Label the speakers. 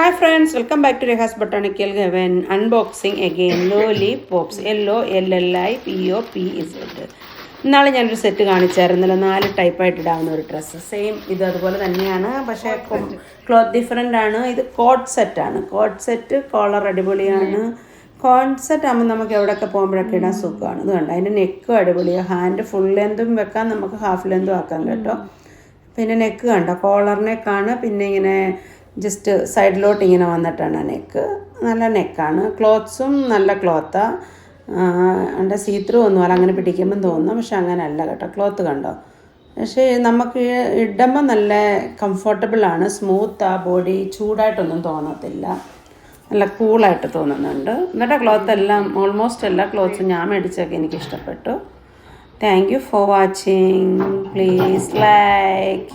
Speaker 1: Hi friends, welcome back to Reha's Botanical Heaven. Unboxing again. Lollipops. Yellow, LLIPOPZ. ഇന്നാളെ ഞാനൊരു set കാണിച്ചായിരുന്നല്ലോ 4 ടൈപ്പായിട്ട് ഇടാവുന്ന ഒരു dress. Same ഇത് അതുപോലെ തന്നെയാണ്, പക്ഷേ ക്ലോത്ത് ഡിഫറെൻ്റ് ആണ്. ഇത് കോട്ട് സെറ്റാണ്. കോട്ട് സെറ്റ് കോളർ അടിപൊളിയാണ്. കോട്ട് സെറ്റ് ആകുമ്പോൾ നമുക്ക് എവിടെയൊക്കെ പോകുമ്പോഴൊക്കെ ഇടാൻ സുഖമാണ്. ഇത് കണ്ടോ, അതിൻ്റെ നെക്കും അടിപൊളിയാണ്. ഹാൻഡ് ഫുൾ ലെന്തും വെക്കാം, നമുക്ക് ഹാഫ് ലെന്തും ആക്കാം കേട്ടോ. പിന്നെ നെക്ക് കണ്ടോ, കോളർ നെക്കാണ്. പിന്നെ ഇങ്ങനെ ജസ്റ്റ് സൈഡിലോട്ട് ഇങ്ങനെ വന്നിട്ടാണ് നെക്ക്. നല്ല നെക്കാണ്. ക്ലോത്ത്സും നല്ല ക്ലോത്താണ്. എൻ്റെ സീത്രൂ ഒന്നുമല്ല, അങ്ങനെ പിടിക്കുമ്പം തോന്നുന്നു, പക്ഷെ അങ്ങനെയല്ല കേട്ടോ. ക്ലോത്ത് കണ്ടോ, പക്ഷേ നമുക്ക് ഇടുമ്പം നല്ല കംഫർട്ടബിളാണ്. സ്മൂത്താണ്. ബോഡി ചൂടായിട്ടൊന്നും തോന്നത്തില്ല, നല്ല കൂളായിട്ട് തോന്നുന്നുണ്ട്. എന്നിട്ട് ക്ലോത്ത് എല്ലാം ഓൾമോസ്റ്റ് എല്ലാ ക്ലോത്ത്സും ഞാൻ മേടിച്ചൊക്കെ എനിക്ക് ഇഷ്ടപ്പെട്ടു. Thank you for watching. Please like.